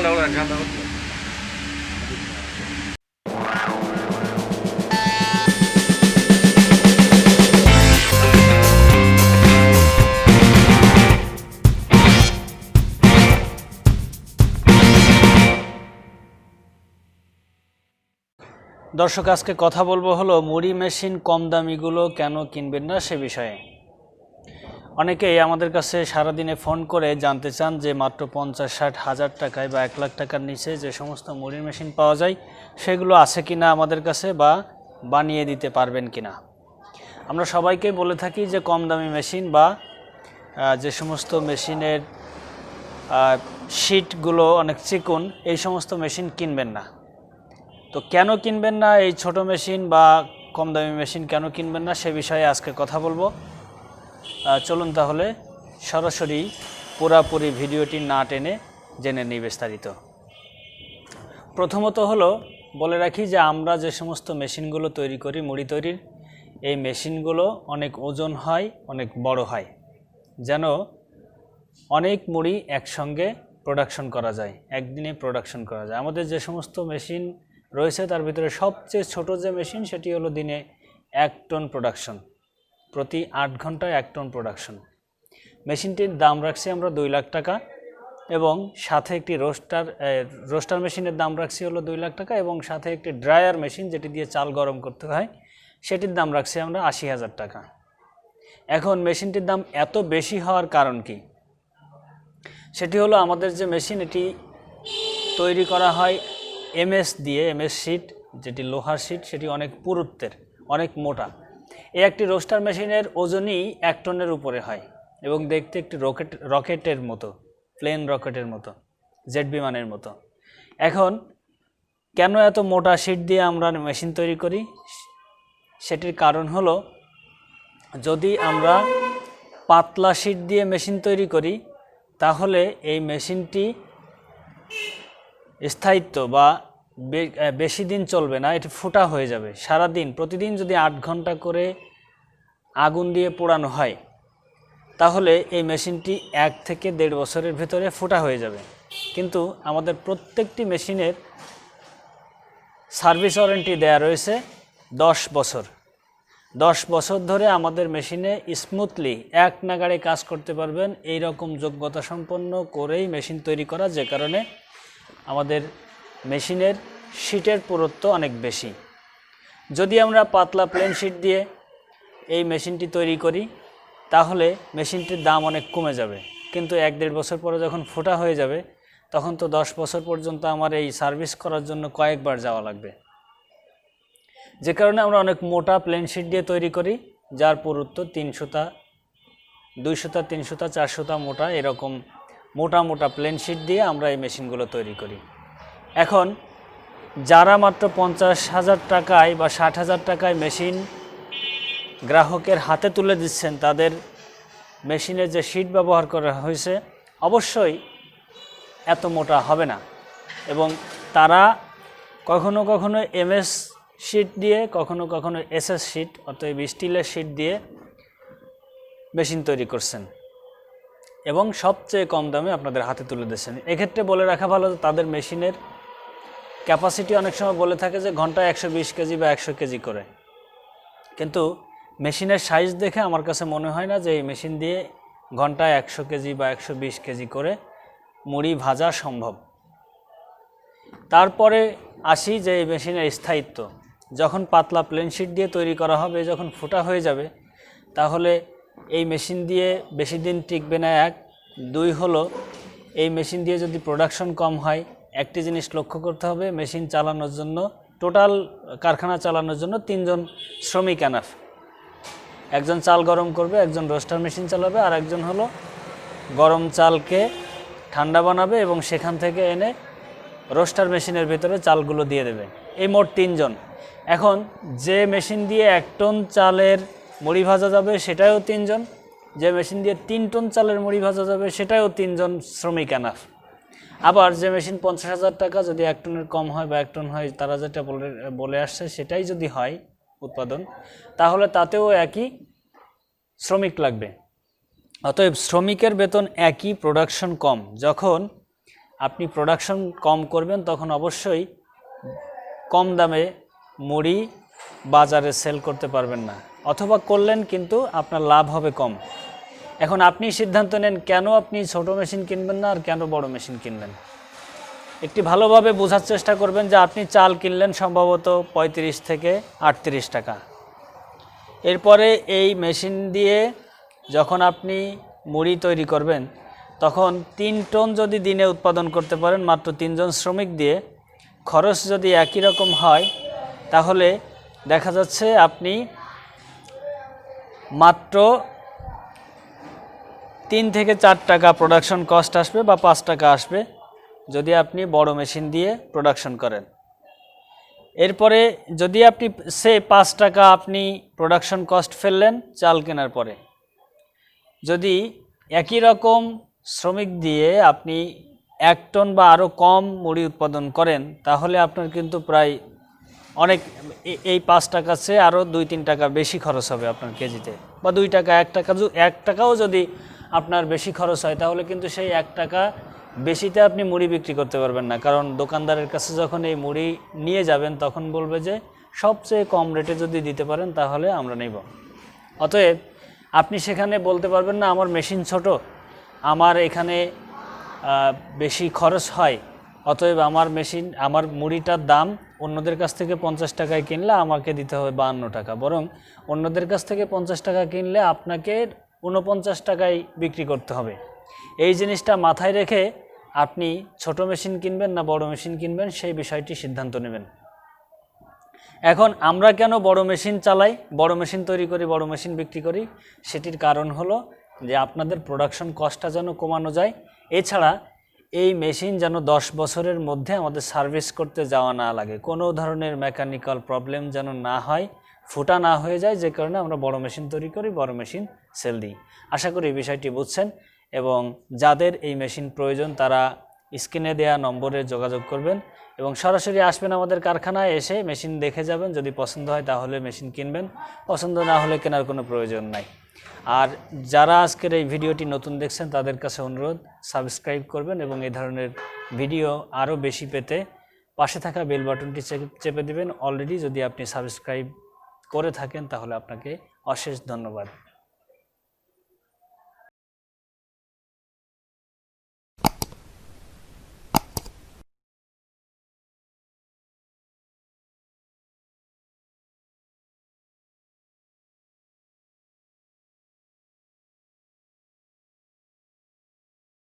দর্শক, আজকে কথা বলবো হলো মুড়ি মেশিন কম দামিগুলো কেন কিনবেন না সে বিষয়ে। অনেকেই আমাদের কাছে সারাদিনে ফোন করে জানতে চান যে মাত্র 50-60 হাজার টাকায় বা 1 লাখ টাকার নিচে যে সমস্ত মুড়ির মেশিন পাওয়া যায় সেগুলো আছে কিনা আমাদের কাছে, বা বানিয়ে দিতে পারবেন কিনা। আমরা সবাইকে বলে থাকি যে কম দামি মেশিন বা যে সমস্ত মেশিনের শিটগুলো অনেক চিকন, এই সমস্ত মেশিন কিনবেন না। তো কেন কিনবেন না, এই ছোট মেশিন বা কম দামি মেশিন কেন কিনবেন না সে বিষয়ে আজকে কথা বলবো। চলুন তাহলে সরাসরি পুরাপুরি ভিডিওটি না টেনে জেনে নিই বিস্তারিত। প্রথমত হলো বলে রাখি যে আমরা যে সমস্ত মেশিনগুলো তৈরি করি মুড়ি তৈরির, এই মেশিনগুলো অনেক ওজন হয়, অনেক বড় হয়, যেন অনেক মুড়ি একসঙ্গে প্রোডাকশন করা যায়, একদিনে প্রোডাকশন করা যায়। আমাদের যে সমস্ত মেশিন রয়েছে তার ভিতরে সবচেয়ে ছোট যে মেশিন সেটি হলো দিনে 1 টন প্রোডাকশন, প্রতি 8 ঘন্টায় 1 টন প্রোডাকশন। মেশিনটির দাম রাখছি আমরা 2 লাখ টাকা, এবং সাথে একটি রোস্টার মেশিনের দাম রাখছি হলো 2 লাখ টাকা, এবং সাথে একটি ড্রায়ার মেশিন যেটি দিয়ে চাল গরম করতে হয় সেটির দাম রাখছি আমরা 80,000 টাকা। এখন মেশিনটির দাম এত বেশি হওয়ার কারণ কি? সেটি হলো আমাদের যে মেশিন এটি তৈরি করা হয় এমএস দিয়ে, এমএস শিট, যেটি লোহার শিট, সেটি অনেক পুরুত্বের, অনেক মোটা। এই একটি রোস্টার মেশিনের ওজনই 1 টনের উপরে হয়, এবং দেখতে একটি রকেটের মতো, প্লেন রকেটের মতো, জেট বিমানের মতো। এখন কেন এত মোটা শিট দিয়ে আমরা মেশিন তৈরি করি? সেটির কারণ হলো, যদি আমরা পাতলা শিট দিয়ে মেশিন তৈরি করি তাহলে এই মেশিনটি স্থায়িত্ব বা বেশি দিন চলবে না, এটি ফোটা হয়ে যাবে। সারাদিন প্রতিদিন যদি 8 ঘন্টা করে আগুন দিয়ে পোড়ানো হয় তাহলে এই মেশিনটি 1 থেকে 1.5 বছরের ভিতরে ফোটা হয়ে যাবে। কিন্তু আমাদের প্রত্যেকটি মেশিনের সার্ভিস ওয়ারেন্টি দেয়া রয়েছে 10 বছর। 10 বছর ধরে আমাদের মেশিনে স্মুথলি এক নাগাড়ে কাজ করতে পারবেন, এই রকম যোগ্যতা সম্পন্ন করেই মেশিন তৈরি করা, যে কারণে আমাদের মেশিনের শিটের পুরুত্ব অনেক বেশি। যদি আমরা পাতলা প্লেন শিট দিয়ে এই মেশিনটি তৈরি করি তাহলে মেশিনটির দাম অনেক কমে যাবে, কিন্তু 1-1.5 বছর পরে যখন ফোটা হয়ে যাবে তখন তো 10 বছর পর্যন্ত আমার এই সার্ভিস করার জন্য কয়েকবার যাওয়া লাগবে। যে কারণে আমরা অনেক মোটা প্লেন শিট দিয়ে তৈরি করি, যার পুরুত্ব 3 সুতা, 2 সুতা, 3 সুতা, 4 সুতা মোটা, এরকম মোটা মোটা প্লেন শিট দিয়ে আমরা এই মেশিনগুলো তৈরি করি। এখন যারা মাত্র 50,000 টাকায় বা 60,000 টাকায় মেশিন গ্রাহকের হাতে তুলে দিচ্ছেন, তাদের মেশিনে যে শিট ব্যবহার করা হয়েছে অবশ্যই এত মোটা হবে না, এবং তারা কখনো কখনো এমএস শিট দিয়ে, কখনো কখনো এসএস শিট অর্থাৎ স্টিলের শিট দিয়ে মেশিন তৈরি করছেন, এবং সবচেয়ে কম দামে আপনাদের হাতে তুলে দিচ্ছেন। এক্ষেত্রে বলে রাখা ভালো যে তাদের মেশিনের ক্যাপাসিটি অনেক সময় বলে থাকে যে ঘন্টায় 120 কেজি বা 100 কেজি করে, কিন্তু মেশিনের সাইজ দেখে আমার কাছে মনে হয় না যে এই মেশিন দিয়ে ঘন্টায় 100 কেজি বা 120 কেজি করে মুড়ি ভাজা সম্ভব। তারপরে আসি যে এই মেশিনের স্থায়িত্ব। যখন পাতলা প্লেন শিট দিয়ে তৈরি করা হবে, যখন ফোটা হয়ে যাবে, তাহলে এই মেশিন দিয়ে বেশি দিন টিকবে না। 1, 2 হলো এই মেশিন দিয়ে যদি প্রোডাকশন কম হয়, একটি জিনিস লক্ষ্য করতে হবে, মেশিন চালানোর জন্য, টোটাল কারখানা চালানোর জন্য 3 জন শ্রমিক এনাফ। একজন চাল গরম করবে, একজন রোস্টার মেশিন চালাবে, আর একজন হলো গরম চালকে ঠান্ডা বানাবে এবং সেখান থেকে এনে রোস্টার মেশিনের ভিতরে চালগুলো দিয়ে দেবে। এই মোট 3 জন। এখন যে মেশিন দিয়ে 1 টন চালের মুড়ি ভাজা যাবে সেটাও 3 জন, যে মেশিন দিয়ে 3 টন চালের মুড়ি ভাজা যাবে সেটাও 3 জন শ্রমিক এনাফ। আবার যে মেশিন 50,000 টাকা, যদি 1 টনের কম হয় বা 1 টন হয়, তারা যেটা বলে আসছে সেটাই যদি হয় উৎপাদন, তাহলে তাতেও একই শ্রমিক লাগবে। অতএব শ্রমিকের বেতন একই, প্রোডাকশন কম। যখন আপনি প্রোডাকশন কম করবেন তখন অবশ্যই কম দামে মুড়ি বাজারে সেল করতে পারবেন না, অথবা করলেন কিন্তু আপনার লাভ হবে কম। এখন আপনি সিদ্ধান্ত নেন কেন আপনি ছোট মেশিন কিনবেন না আর কেন বড় মেশিন কিনবেন। একটি ভালোভাবে বোঝার চেষ্টা করবেন যে আপনি চাল কিনলেন সম্ভবত 35 থেকে 38 টাকা। এরপরে এই মেশিন দিয়ে যখন আপনি মুড়ি তৈরি করবেন তখন 3 টন যদি দিনে উৎপাদন করতে পারেন মাত্র 3 জন শ্রমিক দিয়ে, খরচ যদি একই রকম হয় তাহলে দেখা যাচ্ছে আপনি মাত্র 3 থেকে 4 টাকা প্রোডাকশন কস্ট আসবে বা 5 টাকা আসবে যদি আপনি বড় মেশিন দিয়ে প্রোডাকশন করেন। এরপরে যদি আপনি 5 টাকা আপনি প্রোডাকশন কস্ট ফেললেন চাল কেনার পরে, যদি একই রকম শ্রমিক দিয়ে আপনি 1 টন বা আরও কম মুড়ি উৎপাদন করেন তাহলে আপনার কিন্তু প্রায় অনেক এই 5 টাকার চেয়ে আরও 2-3 টাকা বেশি খরচ হবে আপনার কেজিতে, বা 2 টাকা 1 টাকাও যদি আপনার বেশি খরচ হয় তাহলে কিন্তু সেই 1 টাকা বেশিতে আপনি মুড়ি বিক্রি করতে পারবেন না, কারণ দোকানদারের কাছে যখন এই মুড়ি নিয়ে যাবেন তখন বলবে যে সবচেয়ে কম রেটে যদি দিতে পারেন তাহলে আমরা নেব। অতএব আপনি সেখানে বলতে পারবেন না আমার মেশিন ছোট, আমার এখানে বেশি খরচ হয়, অতএব আমার মুড়িটার দাম অন্যদের কাছ থেকে 50 টাকায় কিনলে আমাকে দিতে হবে 52 টাকা, বরং অন্যদের কাছ থেকে 50 টাকা কিনলে আপনাকে 49 টাকায় বিক্রি করতে হবে। এই জিনিসটা মাথায় রেখে আপনি ছোট মেশিন কিনবেন না বড় মেশিন কিনবেন সেই বিষয়টি সিদ্ধান্ত নেবেন। এখন আমরা কেন বড় মেশিন চালাই, বড় মেশিন তৈরি করি, বড় মেশিন বিক্রি করি, সেটির কারণ হলো যে আপনাদের প্রোডাকশন কস্টটা যেন কমানো যায়, এছাড়া এই মেশিন যেন 10 বছরের মধ্যে আমাদের সার্ভিস করতে যাওয়া না লাগে, কোনো ধরনের মেকানিক্যাল প্রবলেম যেন না হয়, ফুটা না হয়ে যায়, যে কারণে আমরা বড় মেশিন তৈরি করি, বড় মেশিন সেল দিই। আশা করি এই বিষয়টি বুঝছেন, এবং যাদের এই মেশিন প্রয়োজন তারা স্ক্রিনে দেওয়া নম্বরে যোগাযোগ করবেন এবং সরাসরি আসবেন আমাদের কারখানায়, এসে মেশিন দেখে যাবেন। যদি পছন্দ হয় তাহলে মেশিন কিনবেন, পছন্দ না হলে কেনার কোনো প্রয়োজন নাই। আর যারা আজকের এই ভিডিওটি নতুন দেখছেন তাদের কাছে অনুরোধ সাবস্ক্রাইব করবেন এবং এই ধরনের ভিডিও আরও বেশি পেতে পাশে থাকা বেল বাটনটি চেপে দেবেন। অলরেডি যদি আপনি সাবস্ক্রাইব করে থাকেন তাহলে আপনাকে অশেষ ধন্যবাদ।